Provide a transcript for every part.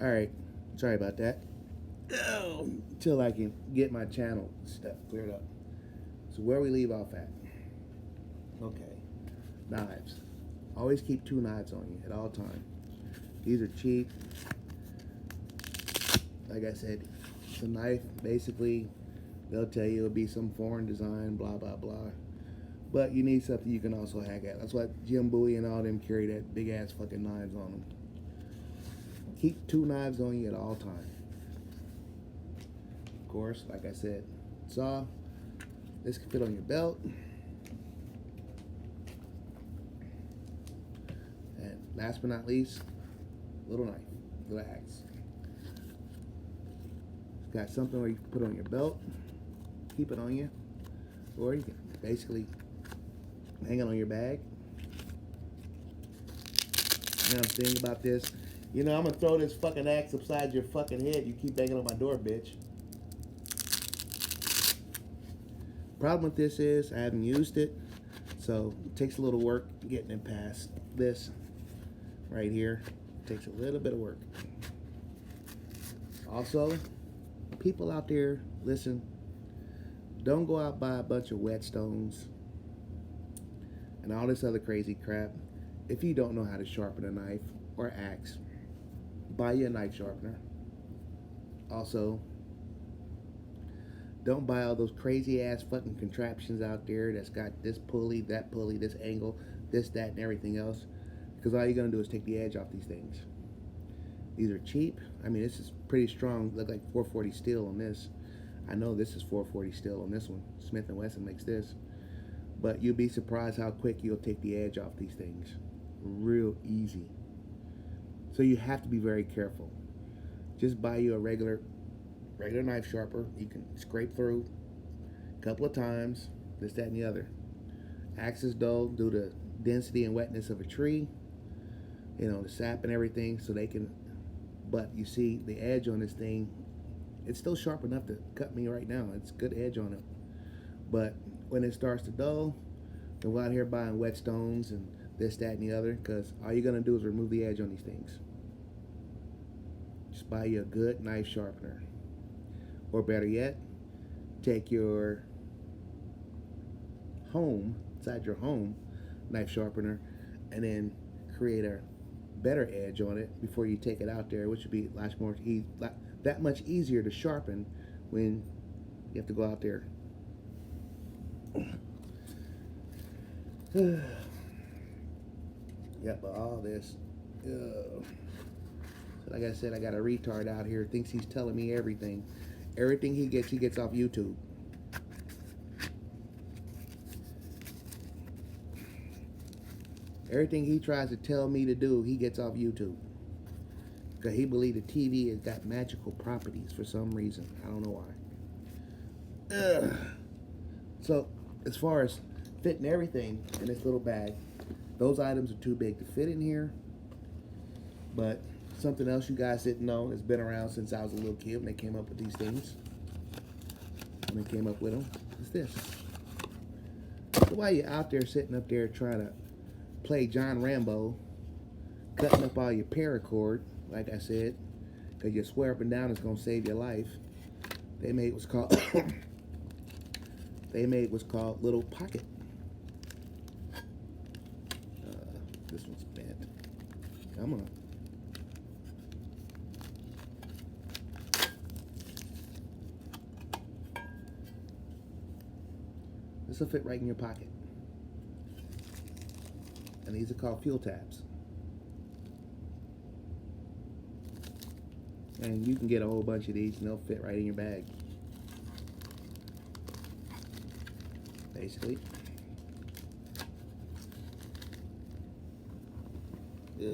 Alright, sorry about that. Until I can get my channel stuff cleared up. So where we leave off at. Okay. Knives. Always keep 2 knives on you at all times. These are cheap. Like I said, it's a knife. Basically, they'll tell you it'll be some foreign design, blah, blah, blah. But you need something you can also hack at. That's why Jim Bowie and all them carry that big ass fucking knives on them. Keep 2 knives on you at all times. Of course, like I said, saw. This can fit on your belt. And last but not least, little knife, little axe. It's got something where you can put on your belt, keep it on you, or you can basically hang it on your bag. Now I'm thinking about this. You know, I'm gonna throw this fucking axe upside your fucking head. You keep banging on my door, bitch. Problem with this is I haven't used it, so it takes a little work getting it past this right here. It takes a little bit of work. Also, people out there, listen, don't go out buy a bunch of whetstones and all this other crazy crap if you don't know how to sharpen a knife or axe. Buy you a knife sharpener. Also, don't buy all those crazy ass fucking contraptions out there that's got this pulley, this angle, this, that, and everything else. Because all you're going to do is take the edge off these things. These are cheap. I mean, this is pretty strong. Look like 440 steel on this. I know this is 440 steel on this one. Smith & Wesson makes this. But you'll be surprised how quick you'll take the edge off these things. Real easy. So you have to be very careful. Just buy you a regular knife sharper. You can scrape through a couple of times, this, that, and the other. Axes dull due to density and wetness of a tree, you know, the sap and everything, so they can, but you see the edge on this thing, it's still sharp enough to cut me right now. It's good edge on it. But when it starts to dull, don't go out here buying whetstones and this, that, and the other, because all you're going to do is remove the edge on these things. Just buy you a good knife sharpener. Or better yet, take your inside your home knife sharpener, and then create a better edge on it before you take it out there, which would be that much easier to sharpen when you have to go out there. Yep, but all this. So like I said, I got a retard out here thinks he's telling me everything. Everything he gets off YouTube. Everything he tries to tell me to do, he gets off YouTube. Because he believes the TV has got magical properties for some reason. I don't know why. So, as far as fitting everything in this little bag, those items are too big to fit in here. But something else you guys didn't know that's been around since I was a little kid when they came up with these things. When they came up with them, is this. So while you're out there sitting up there trying to play John Rambo, cutting up all your paracord, like I said, because you swear up and down it's going to save your life, they made what's called little pocket. This one's bent. Come on. This will fit right in your pocket. And these are called fuel tabs. And you can get a whole bunch of these and they'll fit right in your bag. Basically. Ugh.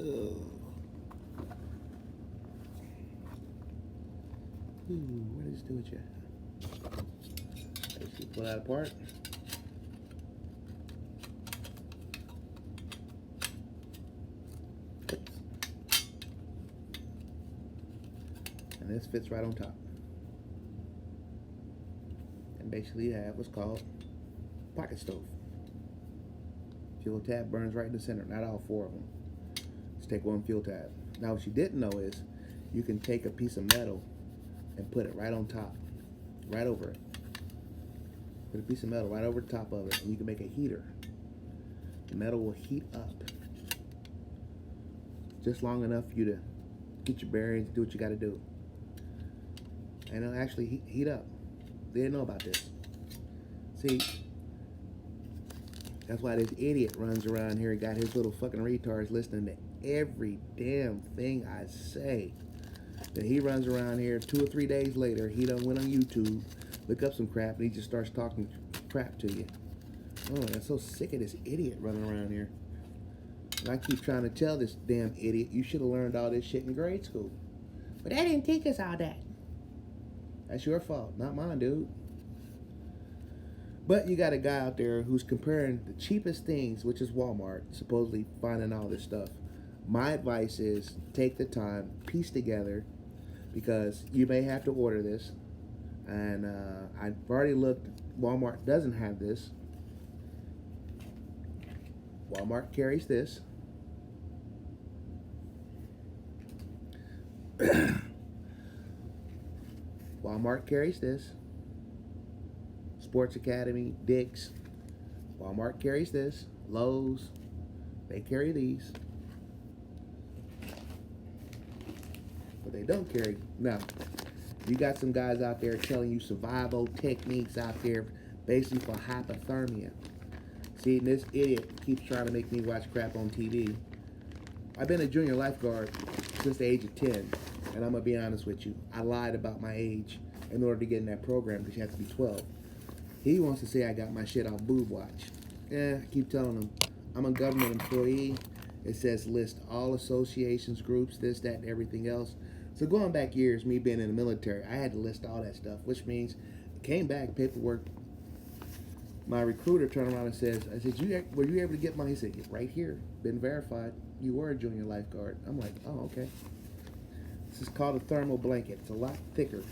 Ooh, what does this do with you? Basically pull that apart. And this fits right on top. And basically you have what's called pocket stove. Fuel tab burns right in the center, not all 4 of them. Just take one fuel tab. Now what you didn't know is You can take a piece of metal and put it right on top, right over it. Put a piece of metal right over the top of it, and you can make a heater. The metal will heat up just long enough for you to get your bearings, do what you got to do. And it'll actually heat up. They didn't know about this. See, that's why this idiot runs around here and got his little fucking retards listening to every damn thing I say. Then he runs around here 2 or 3 days later, he done went on YouTube, look up some crap, and he just starts talking crap to you. Oh, I'm so sick of this idiot running around here. And I keep trying to tell this damn idiot, you should have learned all this shit in grade school. But they didn't teach us all that. That's your fault, not mine, dude. But you got a guy out there who's comparing the cheapest things, which is Walmart, supposedly finding all this stuff. My advice is take the time, piece together, because you may have to order this. And I've already looked. Walmart doesn't have this. Walmart carries this. Walmart carries this. Sports Academy, Dick's. Walmart carries this. Lowe's, they carry these. But they don't carry. Now, you got some guys out there telling you survival techniques out there basically for hypothermia. See, this idiot keeps trying to make me watch crap on TV. I've been a junior lifeguard since the age of 10, and I'm going to be honest with you. I lied about my age in order to get in that program because you have to be 12. He wants to say I got my shit off Boob Watch. I keep telling him I'm a government employee. It says list all associations, groups, this, that, and everything else. So going back years, me being in the military, I had to list all that stuff, which means came back, paperwork. My recruiter turned around and says, I said, were you able to get money? He said, right here, been verified. You were a junior lifeguard. I'm like, oh, okay. This is called a thermal blanket. It's a lot thicker.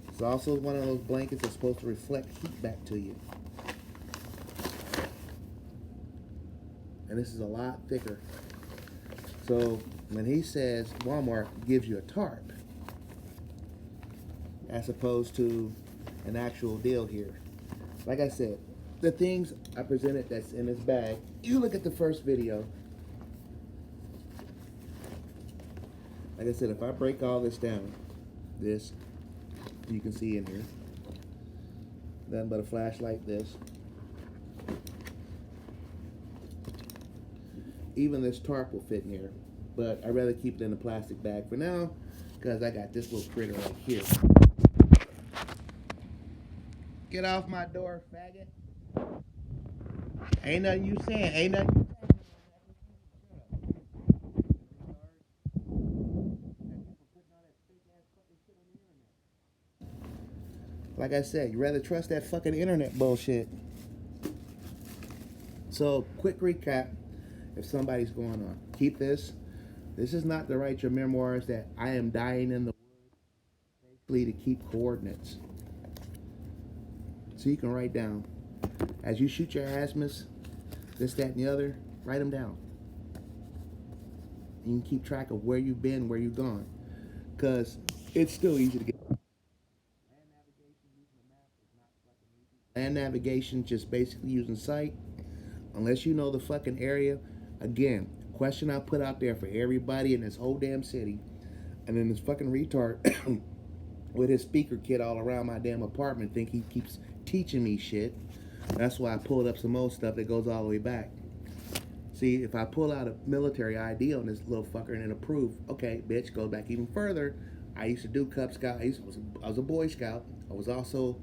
It's also one of those blankets that's supposed to reflect heat back to you. And this is a lot thicker. So when he says Walmart gives you a tarp, as opposed to an actual deal here. Like I said, the things I presented that's in this bag, you look at the first video. Like I said, if I break all this down, this, you can see in here, nothing but a flashlight, this. Even this tarp will fit in here, but I'd rather keep it in a plastic bag for now, because I got this little critter right here. Get off my door, faggot. Ain't nothing you saying, ain't nothing you saying. Like I said, you rather trust that fucking internet bullshit. So, quick recap, if somebody's going on. Keep this. This is not to write your memoirs that I am dying in the woods. Basically to keep coordinates. So you can write down. As you shoot your azimuths, this, that, and the other, write them down. You can keep track of where you've been, where you've gone. Because it's still easy to get. Land navigation, just basically using sight. Unless you know the fucking area. Again, question I put out there for everybody in this whole damn city. And then this fucking retard with his speaker kit all around my damn apartment think he keeps teaching me shit. That's why I pulled up some old stuff that goes all the way back. See, if I pull out a military ID on this little fucker and it approve, okay, bitch, goes back even further. I used to do Cub Scout. I was a Boy Scout. I was also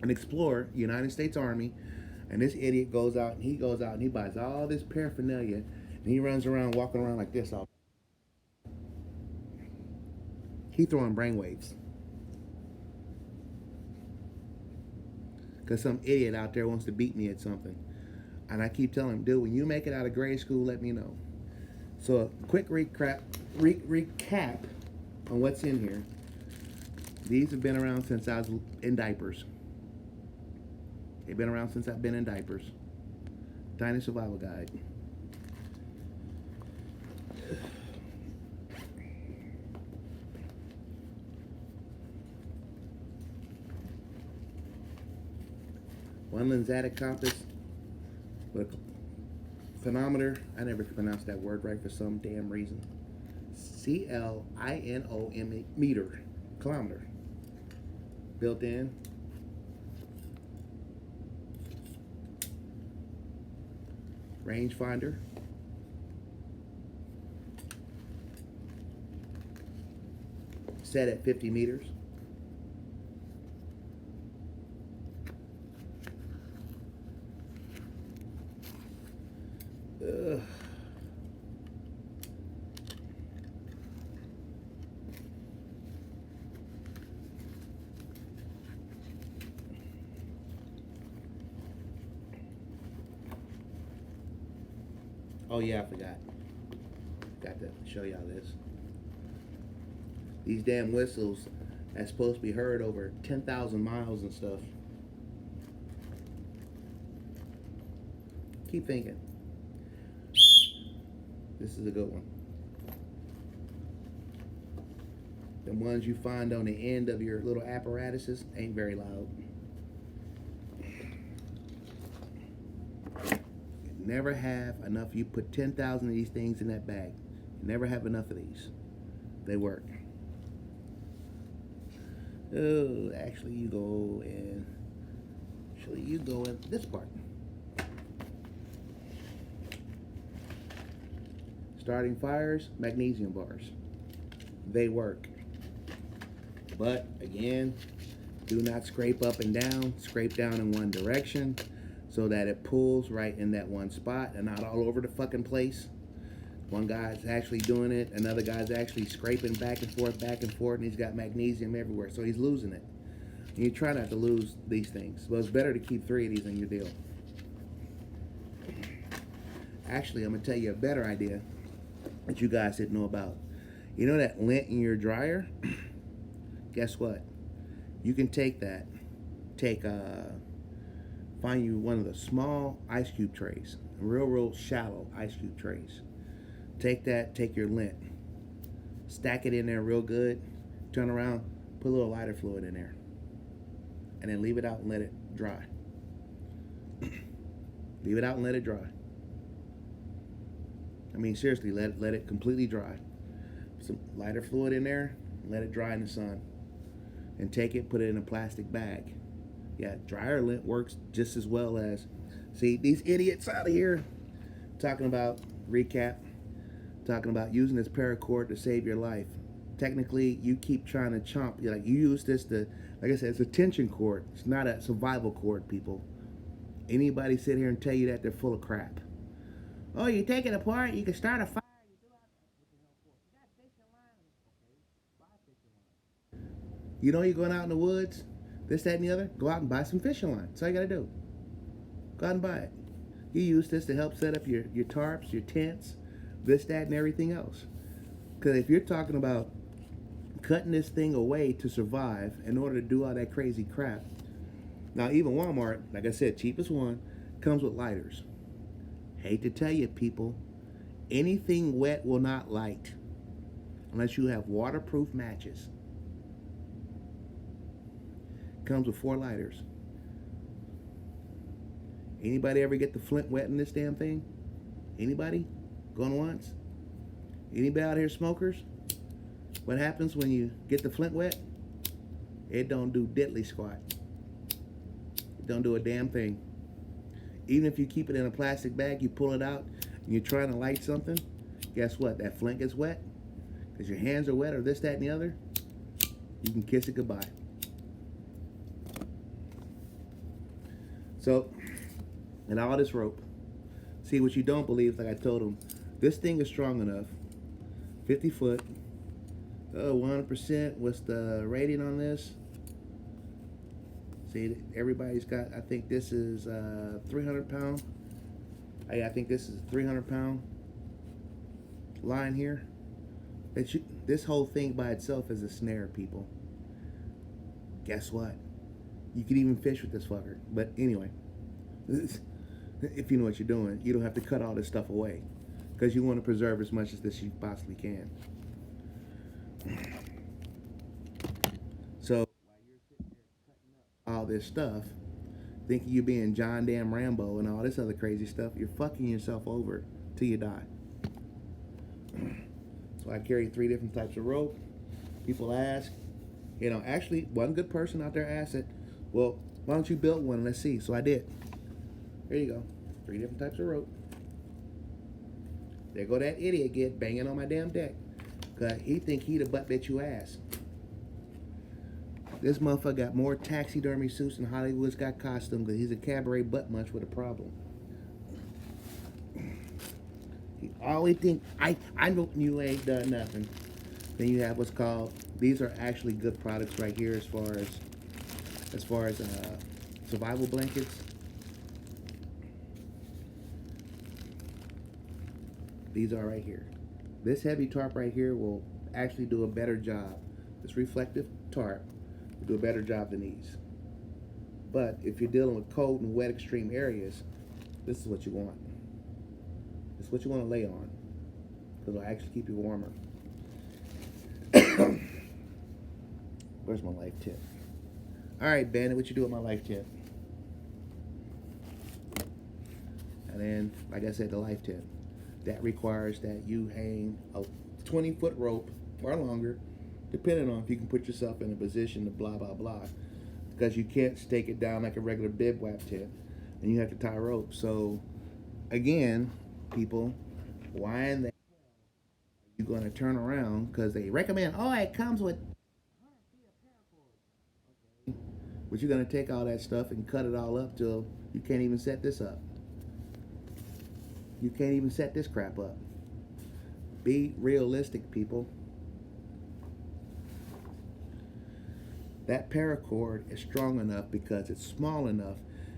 an explorer, United States Army. And this idiot goes out and he buys all this paraphernalia and he runs around walking around like this all. He throwing brainwaves. Because some idiot out there wants to beat me at something. And I keep telling him, dude, when you make it out of grade school, let me know. So a quick recap on what's in here. These have been around since I was in diapers. They've been around since I've been in diapers. Tiny Survival Guide. unrealistic compass with a chronometer. I never could pronounce that word right for some damn reason. CLINO meter, kilometer, built in. Rangefinder. Set at 50 meters. Ugh. Oh yeah, I forgot. Got to show y'all this. These damn whistles that's supposed to be heard over 10,000 miles and stuff. Keep thinking. This is a good one. The ones you find on the end of your little apparatuses ain't very loud. Never have enough. You put 10,000 of these things in that bag. You never have enough of these. They work. Oh, actually you go in this part. Starting fires, magnesium bars. They work. But again, do not scrape up and down. Scrape down in one direction so that it pulls right in that one spot and not all over the fucking place. One guy's actually doing it, another guy's actually scraping back and forth, and he's got magnesium everywhere, so he's losing it. And you try not to lose these things. Well, it's better to keep 3 of these in your deal. Actually, I'm going to tell you a better idea that you guys didn't know about. You know that lint in your dryer? Guess what? You can take that, find you one of the small ice cube trays, real shallow ice cube trays. Take that, take your lint, stack it in there real good, turn around, put a little lighter fluid in there, and then leave it out and let it dry. Leave it out and let it dry. I mean, seriously, let it completely dry. Some lighter fluid in there, let it dry in the sun. And take it, put it in a plastic bag. Yeah, dryer lint works just as well as, see, these idiots out of here talking about, talking about using this paracord to save your life. Technically, you keep trying to chomp. You use this to, like I said, it's a tension cord. It's not a survival cord, people. Anybody sit here and tell you that, they're full of crap. Oh, you take it apart, you can start a fire. You know you're going out in the woods, this, that, and the other, go out and buy some fishing line. That's all you got to do. Go out and buy it. You use this to help set up your tarps, your tents, this, that, and everything else. Because if you're talking about cutting this thing away to survive in order to do all that crazy crap, now even Walmart, like I said, cheapest one, comes with lighters. Hate to tell you, people, anything wet will not light unless you have waterproof matches. Comes with 4 lighters. Anybody ever get the flint wet in this damn thing? Anybody? Going once? Anybody out here smokers? What happens when you get the flint wet? It don't do diddly squat. It don't do a damn thing. Even if you keep it in a plastic bag, you pull it out, and you're trying to light something, guess what? That flint gets wet, because your hands are wet or this, that, and the other, you can kiss it goodbye. So, and all this rope. See, what you don't believe, like I told them, this thing is strong enough. 50 foot. 100%. What's the rating on this? See, everybody's got, I think this is 300 pound. I think this is a 300 pound line here. This whole thing by itself is a snare, people. Guess what? You can even fish with this fucker. But anyway, if you know what you're doing, you don't have to cut all this stuff away, because you want to preserve as much as this you possibly can. So while you're sitting there cutting up all this stuff, thinking you being John Damn Rambo and all this other crazy stuff, you're fucking yourself over till you die. So I carry 3 different types of rope. People ask, actually, one good person out there asked it, well, why don't you build one? Let's see. So I did. There you go. 3 different types of rope. There go that idiot get banging on my damn deck. Because he think he the butt bitch you ass. This motherfucker got more taxidermy suits than Hollywood's got costume because he's a cabaret butt munch with a problem. He always think, I know you ain't done nothing. Then you have what's called, these are actually good products right here as far as survival blankets. These are right here. This heavy tarp right here will actually do a better job. This reflective tarp will do a better job than these. But if you're dealing with cold and wet extreme areas, this is what you want. This is what you want to lay on, because it'll actually keep you warmer. Where's my life tip? All right, Bandit, what you do with my life tip? And then, like I said, the life tip. That requires that you hang a 20-foot rope or longer, depending on if you can put yourself in a position to blah, blah, blah. Because you can't stake it down like a regular bib wap tip, and you have to tie rope. So, again, people, why in the hell are you going to turn around? Because they recommend, it comes with, but you're going to take all that stuff and cut it all up till you can't even set this up. You can't even set this crap up. Be realistic, people. That paracord is strong enough because it's small enough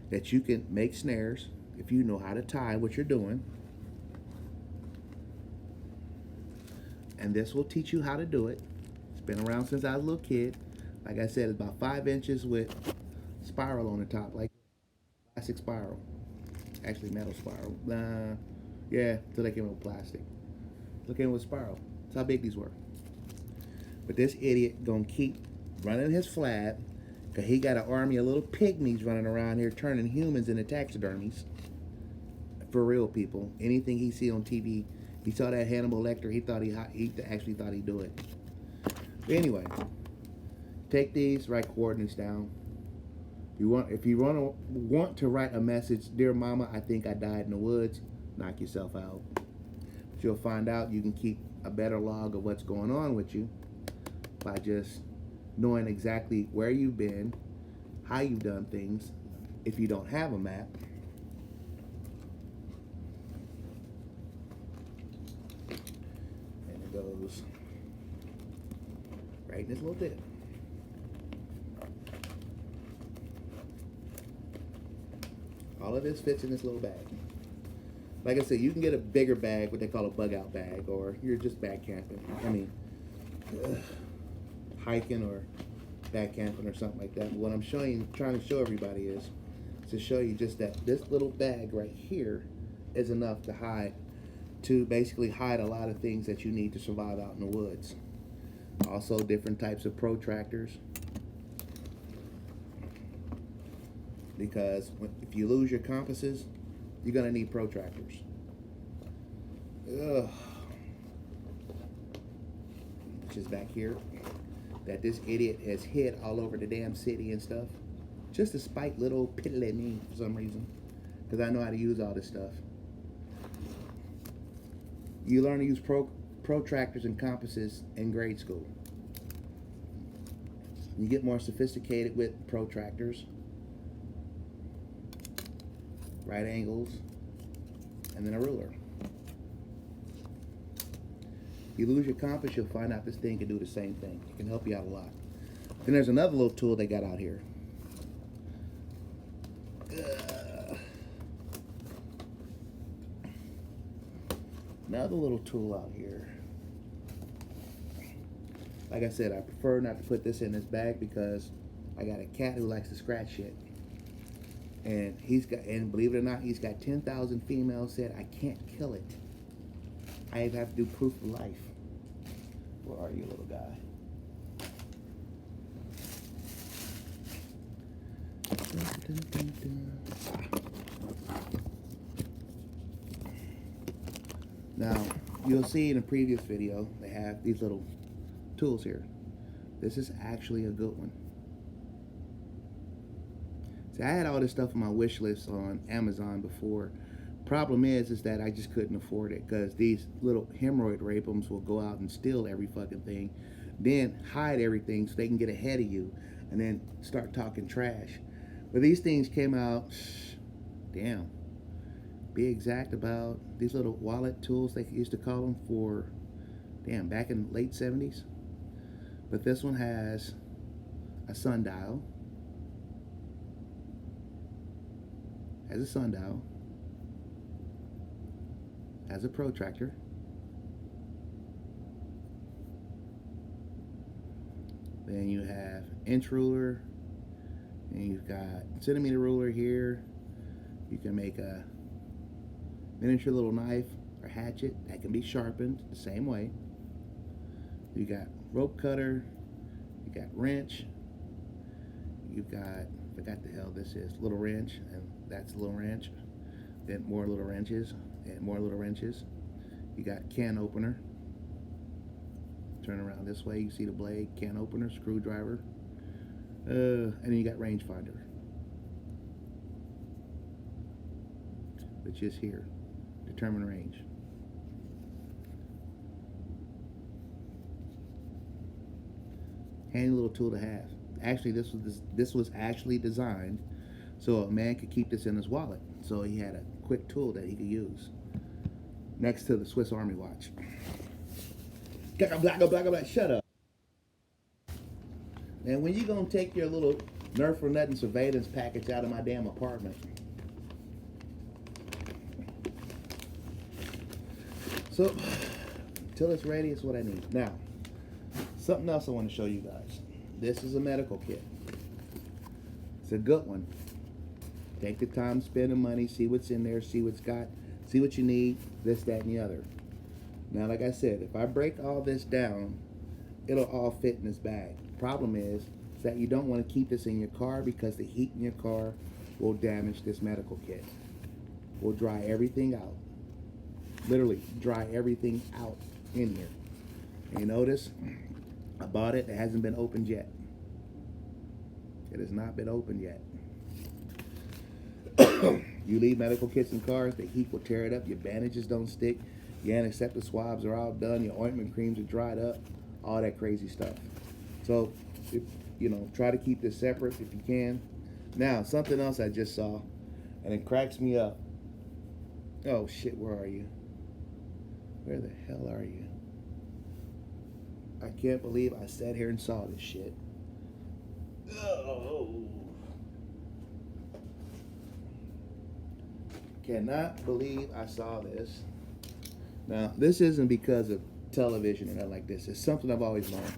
that you can make snares if you know how to tie what you're doing. And this will teach you how to do it. It's been around since I was a little kid. Like I said, it's about 5 inches with spiral on the top, like plastic spiral. Actually, metal spiral. Yeah, until they came up with plastic. So they came up with spiral. That's how big these were. But this idiot gonna keep running his flat because he got an army of little pygmies running around here turning humans into taxidermies. For real, people. Anything he see on TV, he saw that Hannibal Lecter, he actually thought he'd do it. But anyway, take these, write coordinates down. If you want to write a message, dear mama, I think I died in the woods, knock yourself out. But you'll find out you can keep a better log of what's going on with you by just knowing exactly where you've been, how you've done things, if you don't have a map. And it goes right in this little bit. All of this fits in this little bag. Like I said, you can get a bigger bag, what they call a bug out bag, or you're just back camping. Hiking or back camping or something like that. But what I'm trying to show everybody is to show you just that this little bag right here is enough to basically hide a lot of things that you need to survive out in the woods. Also, different types of protractors. Because if you lose your compasses, you're going to need protractors. Which is back here. That this idiot has hid all over the damn city and stuff. Just to spite little piddly me for some reason. Because I know how to use all this stuff. You learn to use protractors and compasses in grade school. You get more sophisticated with protractors. Right angles, and then a ruler. If you lose your compass, you'll find out this thing can do the same thing. It can help you out a lot. Then there's another little tool they got out here. Another little tool out here. Like I said, I prefer not to put this in this bag because I got a cat who likes to scratch shit. And believe it or not, he's got 10,000 females said, I can't kill it. I have to do proof of life. Where are you, little guy? Now, you'll see in a previous video, they have these little tools here. This is actually a good one. See, I had all this stuff on my wish list on Amazon before. Problem is that I just couldn't afford it because these little hemorrhoid rapums will go out and steal every fucking thing, then hide everything so they can get ahead of you and then start talking trash. But these things came out, damn, be exact about these little wallet tools they used to call them for, damn, back in the late 70s. But this one has a sundial, has a protractor, then you have inch ruler, and you've got centimeter ruler here. You can make a miniature little knife or hatchet that can be sharpened the same way. You got rope cutter, you got wrench, you've got, I forgot the hell this is, little wrench, and that's a little wrench, then more little wrenches, and more little wrenches. You got can opener, turn around this way, you see the blade, can opener, screwdriver, and then you got rangefinder, which is here, determine range. Handy little tool to have. Actually, this was actually designed so a man could keep this in his wallet. So he had a quick tool that he could use next to the Swiss Army watch. Shut up. And when you gonna take your little Nerf or Nothing surveillance package out of my damn apartment? So, till it's ready, it's what I need. Now, something else I want to show you guys. This is a medical kit. It's a good one. Take the time, spend the money, see what's in there, see what's got, see what you need, this, that, and the other. Now, like I said, if I break all this down, it'll all fit in this bag. Problem is that you don't want to keep this in your car because the heat in your car will damage this medical kit. Will dry everything out. Literally dry everything out in here. And you notice, I bought it. It hasn't been opened yet. It has not been opened yet. You leave medical kits in cars, the heat will tear it up. Your bandages don't stick. Your antiseptic swabs are all done. Your ointment creams are dried up. All that crazy stuff. So, try to keep this separate if you can. Now, something else I just saw, and it cracks me up. Oh, shit, where are you? Where the hell are you? I can't believe I sat here and saw this shit. Oh. Cannot believe I saw this. Now, this isn't because of television or nothing like this. It's something I've always learned.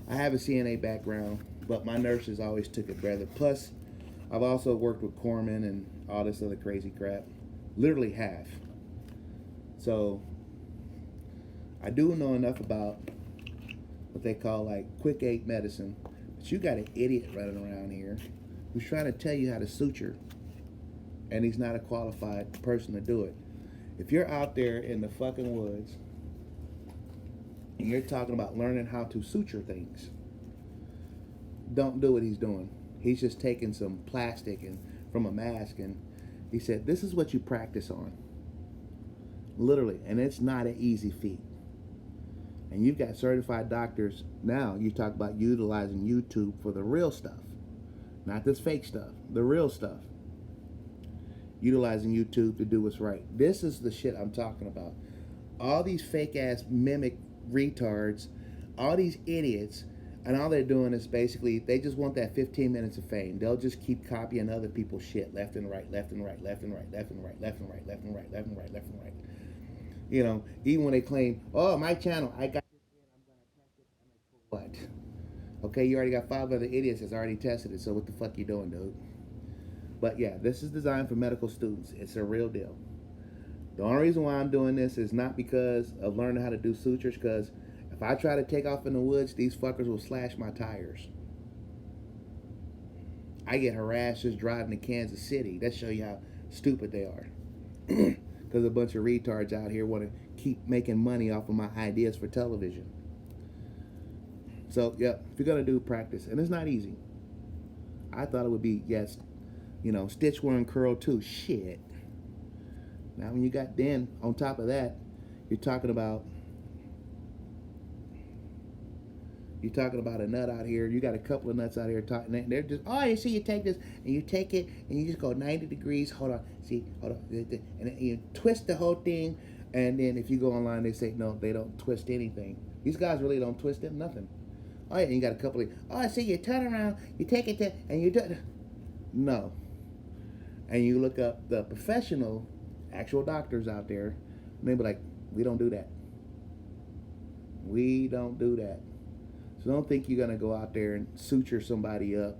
I have a CNA background, but my nurses always took it better. Plus, I've also worked with corpsmen and all this other crazy crap. Literally have. So, I do know enough about what they call like quick aid medicine. But you got an idiot running around here who's trying to tell you how to suture, and he's not a qualified person to do it. If you're out there in the fucking woods and you're talking about learning how to suture things, don't do what he's doing. He's just taking some plastic and from a mask, and he said, this is what you practice on. Literally, and it's not an easy feat. And you've got certified doctors now. You talk about utilizing YouTube for the real stuff, not this fake stuff, the real stuff. Utilizing YouTube to do what's right. This is the shit I'm talking about. All these fake ass mimic retards, all these idiots, and all they're doing is basically they just want that 15 minutes of fame. They'll just keep copying other people's shit left and right, left and right, left and right, left and right, left and right, left and right, left and right, left and right. Even when they claim, oh, my channel, I got this in, I'm going to test it. I'm like, what? Okay, you already got 5 other idiots that's already tested it, so what the fuck you doing, dude? But yeah, this is designed for medical students. It's a real deal. The only reason why I'm doing this is not because of learning how to do sutures, because if I try to take off in the woods, these fuckers will slash my tires. I get harassed just driving to Kansas City. That show you how stupid they are. Because a bunch of retards out here want to keep making money off of my ideas for television. So, yeah, if you're going to do practice, and it's not easy. I thought it would be, yes, stitch one, curl two. Shit. Now, when you got then, on top of that, you're talking about a nut out here. You got a couple of nuts out here talking. They're just, oh, you see, you take this and you take it and you just go 90 degrees. Hold on, and then you twist the whole thing. And then if you go online, they say no, they don't twist anything. These guys really don't twist it, nothing. Oh yeah, and you got a couple of, oh, I see, you turn around, you take it and you do it. No. And you look up the professional, actual doctors out there, and they be like, we don't do that. We don't do that. So don't think you're going to go out there and suture somebody up,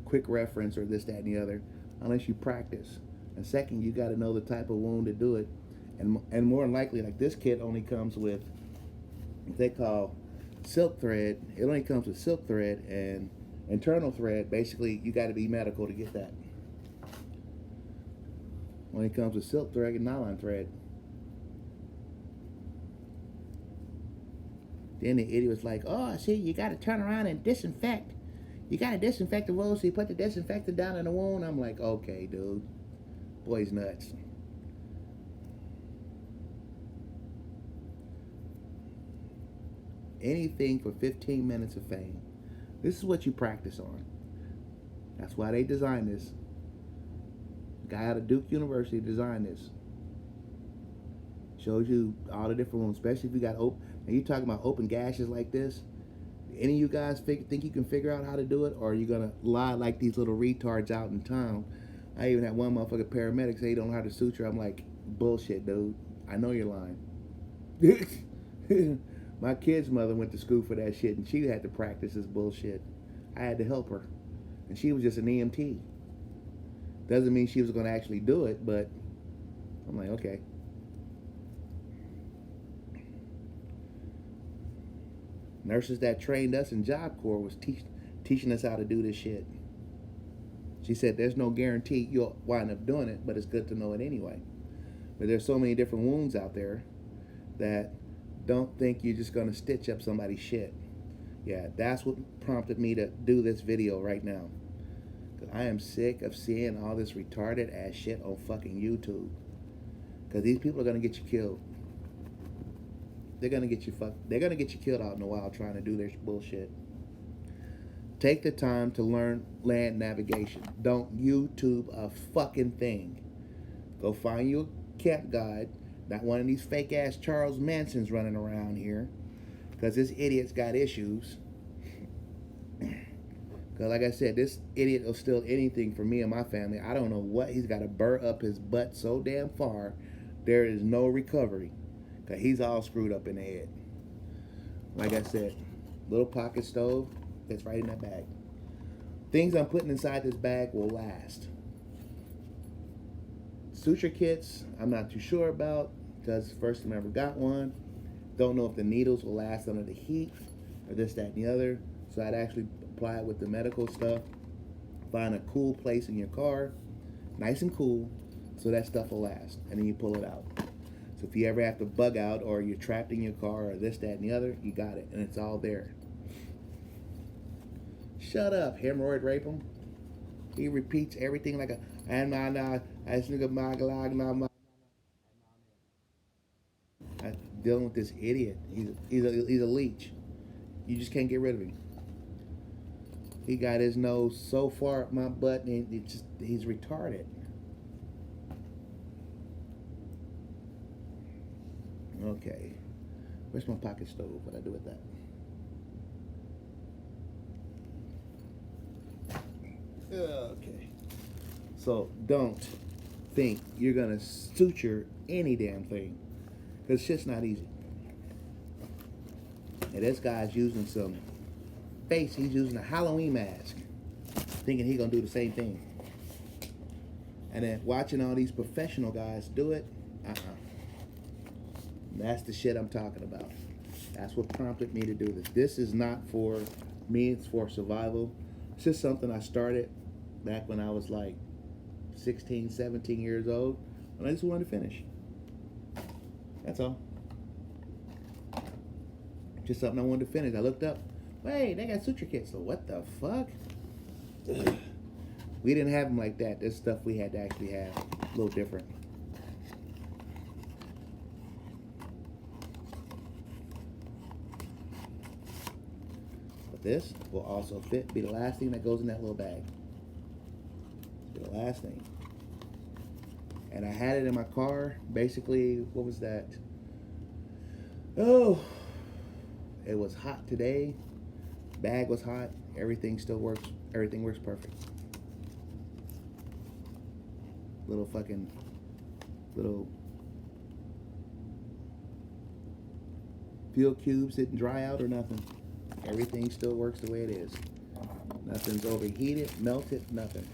quick reference or this, that, and the other, unless you practice. And second, you got to know the type of wound to do it. And more than likely, like this kit only comes with what they call silk thread. It only comes with silk thread and internal thread. Basically, you got to be medical to get that. When it comes with silk thread and nylon thread. Then the idiot was like, oh, see, you got to turn around and disinfect. You got to disinfect the wound, so you put the disinfectant down in the wound. I'm like, okay, dude. Boy's nuts. Anything for 15 minutes of fame. This is what you practice on. That's why they designed this. The guy out of Duke University designed this. Shows you all the different ones, especially if you got open. And you talking about open gashes like this. Any of you guys think you can figure out how to do it, or are you gonna lie like these little retards out in town? I even had one motherfucker paramedic say he don't know how to suture. I'm like, bullshit, dude. I know you're lying. My kid's mother went to school for that shit, and she had to practice this bullshit. I had to help her, and she was just an EMT. Doesn't mean she was gonna actually do it, but I'm like, okay. Nurses that trained us in Job Corps was teaching us how to do this shit. She said there's no guarantee you'll wind up doing it, but it's good to know it anyway. But there's so many different wounds out there that don't think you're just going to stitch up somebody's shit. Yeah, that's what prompted me to do this video right now. Because I am sick of seeing all this retarded ass shit on fucking YouTube. Because these people are going to get you killed. They're gonna get you killed out in the wild trying to do their bullshit. Take the time to learn land navigation. Don't YouTube a fucking thing. Go find you a camp guide, not one of these fake ass Charles Mansons running around here, because this idiot's got issues. Because like I said, this idiot will steal anything from me and my family. I don't know what, he's got to burr up his butt so damn far, there is no recovery. Because he's all screwed up in the head. Like I said, little pocket stove that's right in that bag. Things I'm putting inside this bag will last. Suture kits, I'm not too sure about, because first time I ever got one. Don't know if the needles will last under the heat, or this, that, and the other. So I'd actually apply it with the medical stuff. Find a cool place in your car, nice and cool, so that stuff will last. And then you pull it out. So if you ever have to bug out, or you're trapped in your car, or this, that, and the other, you got it, and it's all there. Shut up, hemorrhoid rape him. He repeats everything like a, I'm dealing with this idiot. He's a leech. You just can't get rid of him. He got his nose so far up my butt, and he's retarded. Okay, where's my pocket stove? What I do with that? Okay, so don't think you're gonna suture any damn thing, because it's just not easy. And this guy's using some face, he's using a Halloween mask, thinking he's gonna do the same thing. And then watching all these professional guys do it, That's the shit I'm talking about. That's what prompted me to do this. This is not for me, it's for survival. It's just something I started back when I was like 16, 17 years old, and I just wanted to finish. That's all. Just something I wanted to finish. I looked up, wait, they got suture kits. So what the fuck? Ugh. We didn't have them like that. This stuff we had to actually have a little different. But this will also fit. Be the last thing that goes in that little bag. Be the last thing. And I had it in my car. Basically, what was that? Oh, it was hot today. Bag was hot. Everything still works. Everything works perfect. Little fuel cubes didn't dry out or nothing. Everything still works the way it is. Nothing's overheated, melted, nothing.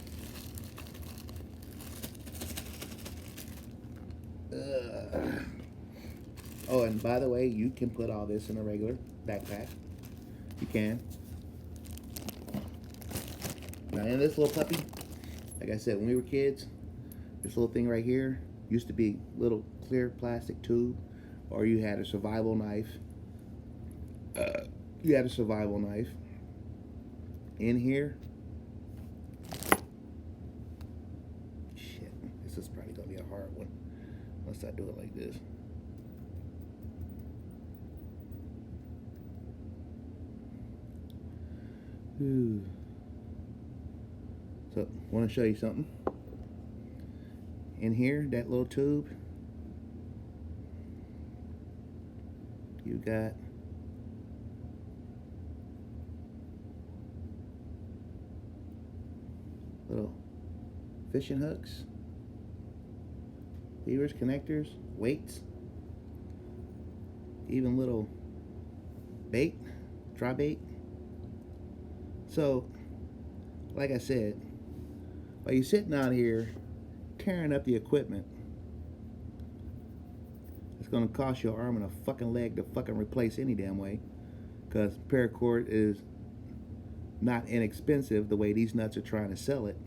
Oh, and by the way, you can put all this in a regular backpack. You can. Now in this little puppy, like I said, when we were kids, this little thing right here used to be a little clear plastic tube, or you had a survival knife. In here. Shit, this is probably gonna be a hard one once I do it like this. So, I want to show you something. In here, that little tube, you got little fishing hooks, levers, connectors, weights, even little bait, dry bait. So, like I said, while you're sitting out here tearing up the equipment, it's going to cost you an arm and a fucking leg to fucking replace any damn way, because paracord is not inexpensive the way these nuts are trying to sell it.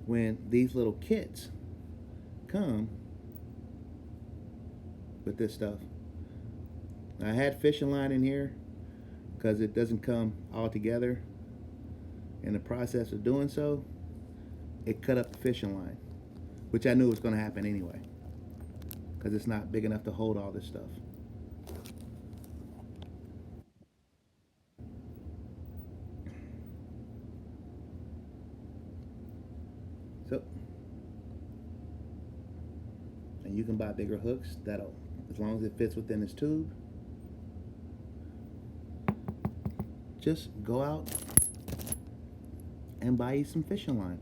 When these little kits come with this stuff, I had fishing line in here because it doesn't come all together. In the process of doing so, it cut up the fishing line, which I knew was going to happen anyway, because it's not big enough to hold all this stuff. So, and you can buy bigger hooks that'll, as long as it fits within this tube. Just go out and buy you some fishing line.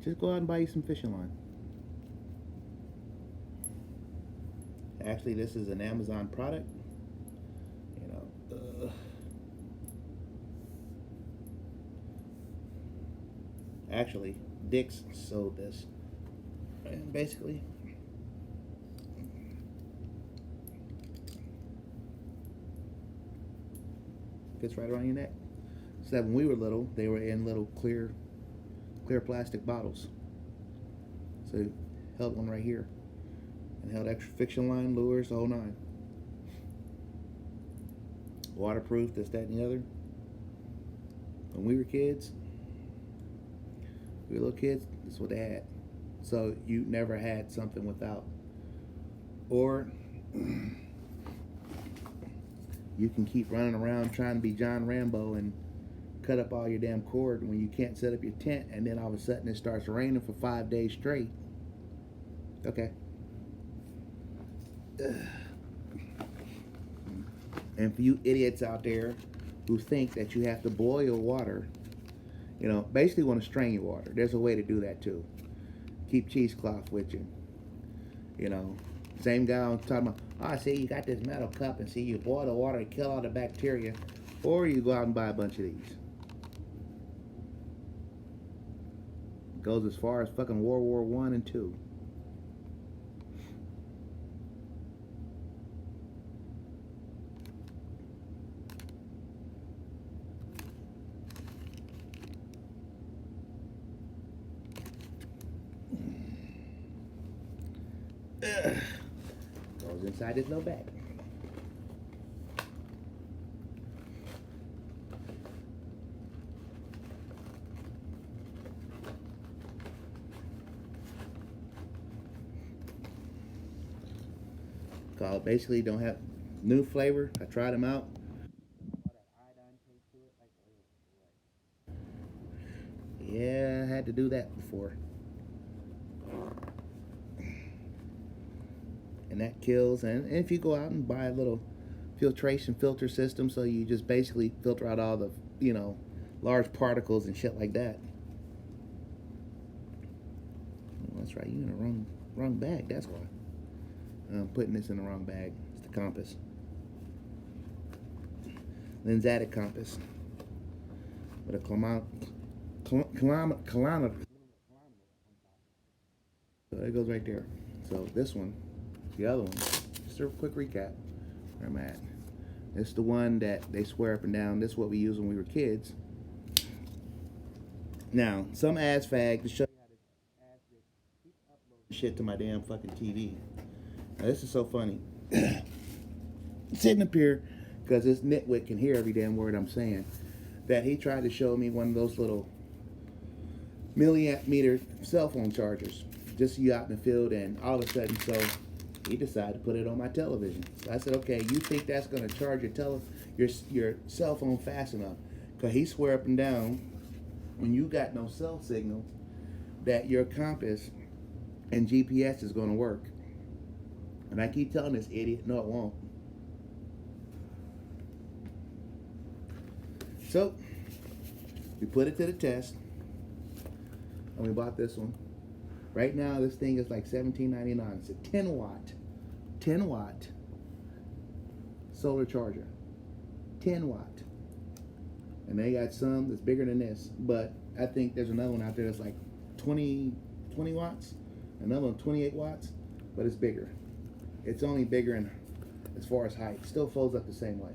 Just go out and buy you some fishing line. Actually, this is an Amazon product. You know, actually, Dick's sold this, and basically, fits right around your neck. So that when we were little, they were in little clear plastic bottles. So held one right here, and held extra fishing line, lures, the whole nine. Waterproof, this, that, and the other. When we were kids, we were little kids, this is what they had. So you never had something without. Or you can keep running around trying to be John Rambo and cut up all your damn cord when you can't set up your tent, and then all of a sudden it starts raining for 5 days straight. Okay. And for you idiots out there who think that you have to boil water, you know, basically want to strain your water. There's a way to do that too. Keep cheesecloth with you. You know, same guy I'm talking about. Oh, see, you got this metal cup, and see, you boil the water to kill all the bacteria, or you go out and buy a bunch of these. It goes as far as fucking World War I and II. Ugh. Goes inside this little bag. Called basically don't have new flavor. I tried them out. Yeah, I had to do that before. And that kills. And if you go out and buy a little filtration filter system, so you just basically filter out all the, large particles and shit like that. Oh, that's right, you're in the wrong bag. That's why. I'm putting this in the wrong bag. It's the compass. Lensatic compass. With a kilometer. So it goes right there. So this one, the other one. Just a quick recap. Where I'm at. It's the one that they swear up and down. This is what we used when we were kids. Now, some ass fag to show you how this ass bitch keeps uploading shit to my damn fucking TV. Now, this is so funny. Sitting up here, because this nitwit can hear every damn word I'm saying, that he tried to show me one of those little milliamp meter cell phone chargers. Just you out in the field, and all of a sudden, so he decided to put it on my television. So I said, okay, you think that's going to charge your cell phone fast enough? Because he swear up and down, when you got no cell signal, that your compass and GPS is going to work. And I keep telling this idiot, no, it won't. So we put it to the test, and we bought this one. Right now, this thing is like $17.99. It's a 10 watt solar charger. 10 watt. And they got some that's bigger than this, but I think there's another one out there that's like 20 watts, another one 28 watts, but it's bigger. It's only bigger in as far as height. Still folds up the same way.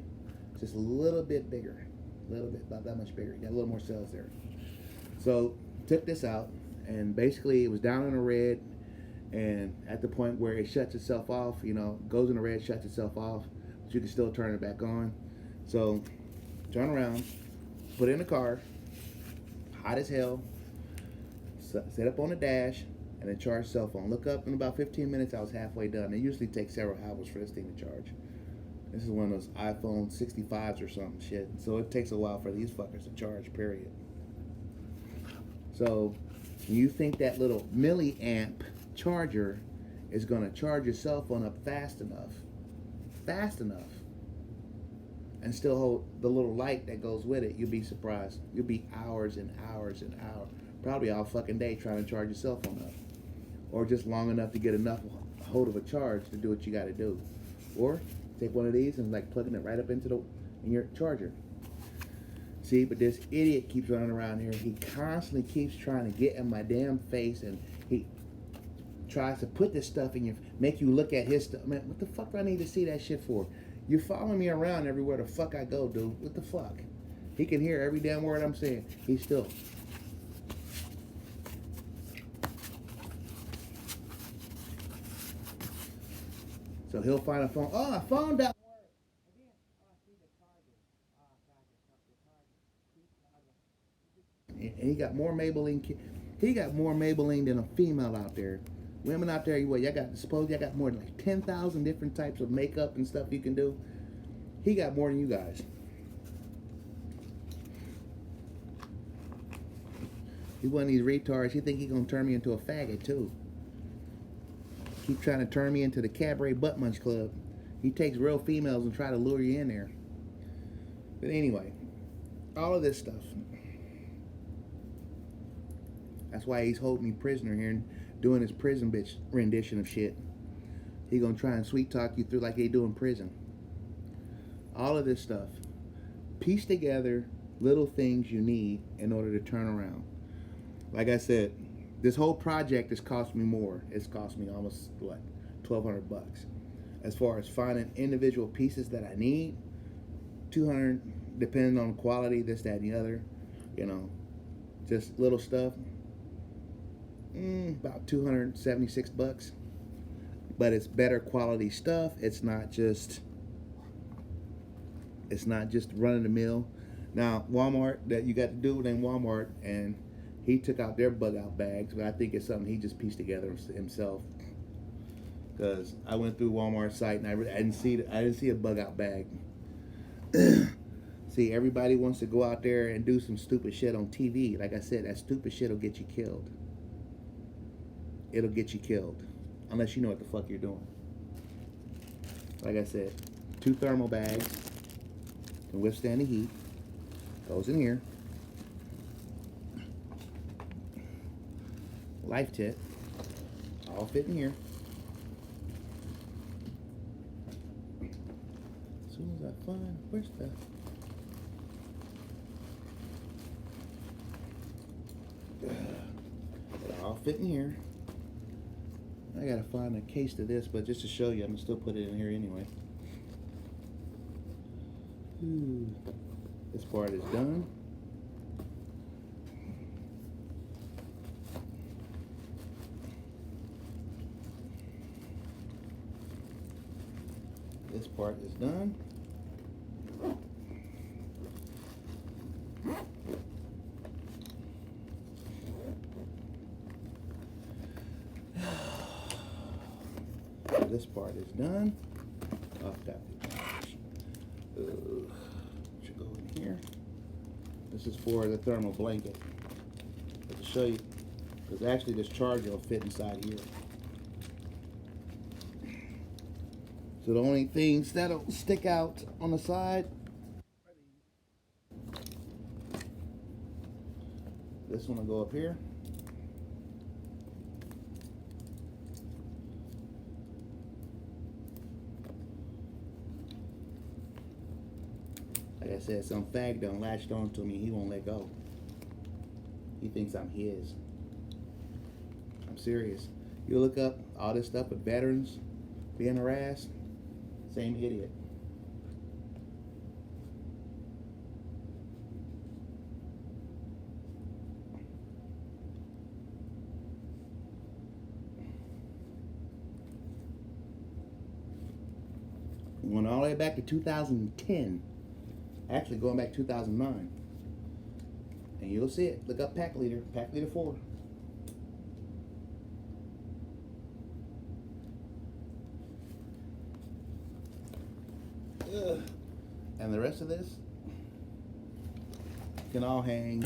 Just a little bit bigger. A little bit, about that much bigger. Got a little more cells there. So took this out, and basically it was down in the red, and at the point where it shuts itself off, goes in the red, shuts itself off, but you can still turn it back on. So turn around, put it in the car, hot as hell, set up on the dash, and then charge cell phone. Look up, in about 15 minutes I was halfway done. It usually takes several hours for this thing to charge. This is one of those iPhone 65s or something shit. So it takes a while for these fuckers to charge, period. So you think that little milliamp charger is going to charge your cell phone up fast enough, and still hold the little light that goes with it, you'll be surprised. You'll be hours and hours and hours, probably all fucking day trying to charge your cell phone up. Or just long enough to get enough hold of a charge to do what you got to do. Or take one of these and like plugging it right up into in your charger. See, but this idiot keeps running around here. He constantly keeps trying to get in my damn face, and he tries to put this stuff in make you look at his stuff. Man, what the fuck do I need to see that shit for? You're following me around everywhere the fuck I go, dude. What the fuck? He can hear every damn word I'm saying. He's still. So he'll find a phone. Oh, a phone doesn't work. And he got more Maybelline. He got more Maybelline than a female out there. Women out there, y'all got more than like 10,000 different types of makeup and stuff you can do. He got more than you guys. He's one of these retards. He think he gonna turn me into a faggot too. Keep trying to turn me into the Cabaret Butt Munch Club. He takes real females and try to lure you in there. But anyway, all of this stuff. That's why he's holding me prisoner here and doing his prison bitch rendition of shit. He gonna try and sweet talk you through like they do in prison. All of this stuff. Piece together little things you need in order to turn around. Like I said, this whole project has cost me more. It's cost me almost, what, $1,200. As far as finding individual pieces that I need, $200, depending on quality, this, that, and the other. Just little stuff. About $276. but it's better quality stuff. It's not just run of the mill. Now Walmart, that you got to do named Walmart, and he took out their bug out bags, but I think it's something he just pieced together himself. Because I went through Walmart's site and I didn't see a bug out bag. See, everybody wants to go out there and do some stupid shit on TV. Like I said, that stupid shit will get you killed. It'll get you killed. Unless you know what the fuck you're doing. Like I said, 2 thermal bags can withstand the heat. Goes in here. Life tip. All fit in here. As soon as I find, where's the... It'll all fit in here. I gotta find a case to this, but just to show you, I'm gonna still put it in here anyway. This part is done. This part is done. This part is done. I've got should go in here. This is for the thermal blanket. But to show you, because actually this charger will fit inside here. So the only things that'll stick out on the side, this one will go up here. Like I said, some fag done latched on to me. He won't let go. He thinks I'm his. I'm serious. You look up all this stuff with veterans being harassed. Same idiot. Went all the way back to 2010. Actually, going back to 2009. And you'll see it. Look up pack leader 4. And the rest of this can all hang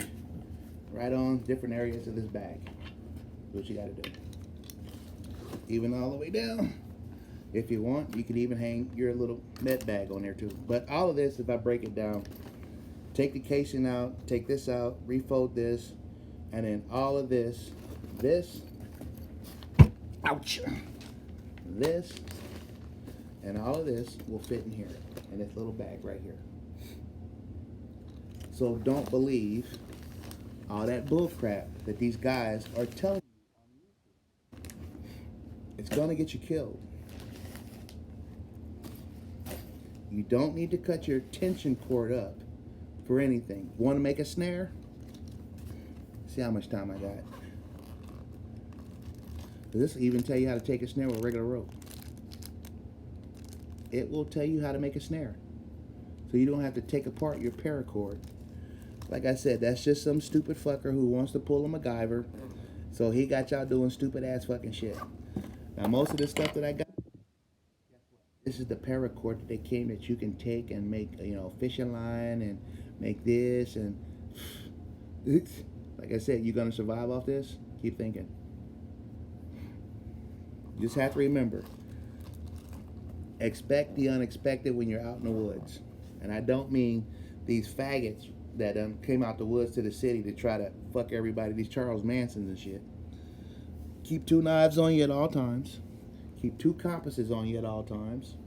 right on different areas of this bag. That's what you got to do. Even all the way down. If you want, you could even hang your little med bag on there too. But all of this, if I break it down, take the casing out, take this out, refold this, and then all of this, ouch, this, and all of this will fit in here, in this little bag right here. So don't believe all that bullcrap that these guys are telling you. It's gonna get you killed. You don't need to cut your tension cord up for anything. Want to make a snare? See how much time I got. This will even tell you how to take a snare with a regular rope. It will tell you how to make a snare. So you don't have to take apart your paracord. Like I said, that's just some stupid fucker who wants to pull a MacGyver. So he got y'all doing stupid ass fucking shit. Now most of the stuff that I got, this is the paracord that they came that you can take and make, you know, fishing line and make this and like I said, you're gonna survive off this? Keep thinking. You just have to remember, expect the unexpected when you're out in the woods. And I don't mean these faggots that came out the woods to the city to try to fuck everybody, these Charles Mansons and shit. Keep 2 knives on you at all times. Keep 2 compasses on you at all times.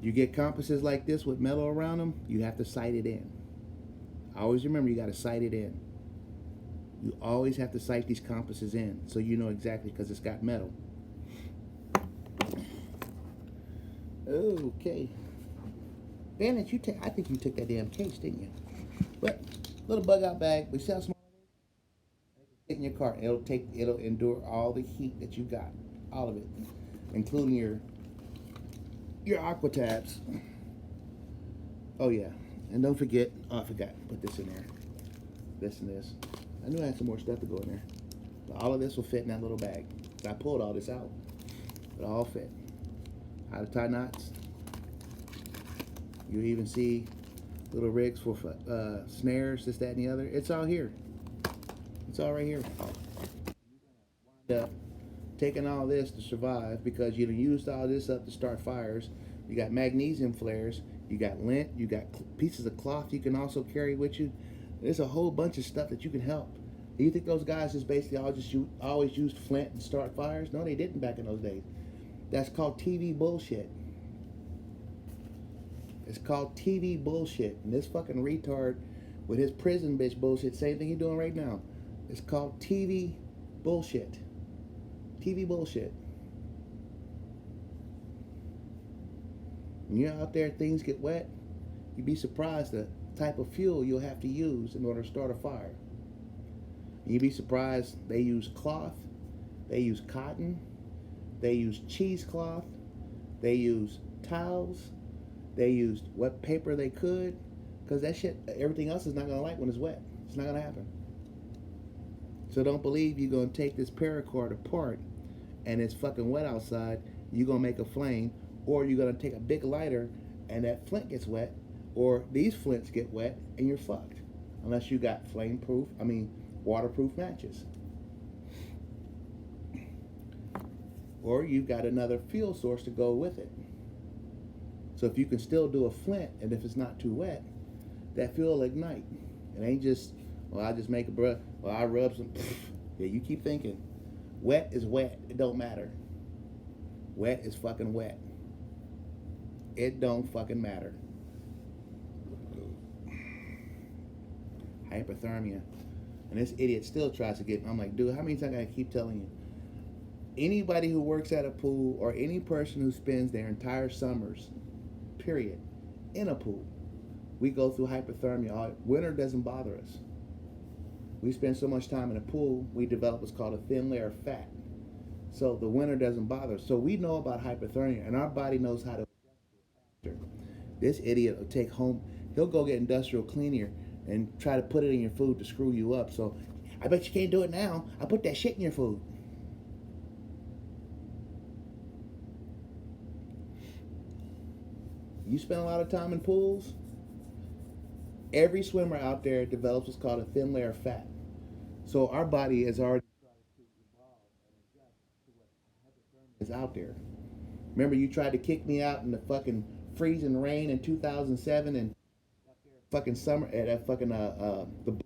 You get compasses like this with metal around them, you have to sight it in. Always remember, you got to sight it in. You always have to sight these compasses in so you know exactly, because it's got metal. Okay. Bandit, I think you took that damn case, didn't you? But little bug out bag, we sell small. Get in your car. It'll endure all the heat that you got, all of it. including your aqua tabs. Oh yeah, and don't forget. Oh, I forgot. Put this in there. This and this. I knew I had some more stuff to go in there. But all of this will fit in that little bag. I pulled all this out. It all fit. How to tie knots. You even see little rigs for snares, this, that, and the other. It's all here. It's all right here. Taking all this to survive because you used all this up to start fires. You got magnesium flares. You got lint. You got pieces of cloth you can also carry with you. There's a whole bunch of stuff that you can help. Do you think those guys just basically always used flint and start fires? No, they didn't back in those days. That's called TV bullshit. It's called TV bullshit. And this fucking retard with his prison bitch bullshit, same thing he's doing right now. It's called TV bullshit. TV bullshit. When you're out there, things get wet, you'd be surprised the type of fuel you'll have to use in order to start a fire. You'd be surprised they use cloth, they use cotton, they use cheesecloth, they use towels, they used what paper they could, because that shit, everything else is not going to like when it's wet. It's not going to happen. So don't believe you're going to take this paracord apart and it's fucking wet outside, you're going to make a flame, or you're going to take a big lighter and that flint gets wet, or these flints get wet and you're fucked. Unless you got waterproof matches. Or you've got another fuel source to go with it. So if you can still do a flint, and if it's not too wet, that fuel will ignite. It ain't just, well, I just make a brush, well, I rub some. Yeah, you keep thinking. Wet is wet. It don't matter. Wet is fucking wet. It don't fucking matter. Hypothermia. And this idiot still tries to get me. I'm like, dude, how many times I gotta keep telling you? Anybody who works at a pool or any person who spends their entire summers, period, in a pool, we go through hypothermia. Winter doesn't bother us. We spend so much time in a pool, we develop what's called a thin layer of fat. So the winter doesn't bother us. So we know about hypothermia, and our body knows how to. This idiot will take home, he'll go get industrial cleaner and try to put it in your food to screw you up. So I bet you can't do it now. I put that shit in your food. You spend a lot of time in pools, every swimmer out there develops what's called a thin layer of fat. So our body has already is out there. Remember, you tried to kick me out in the fucking freezing rain in 2007 and fucking summer at that fucking the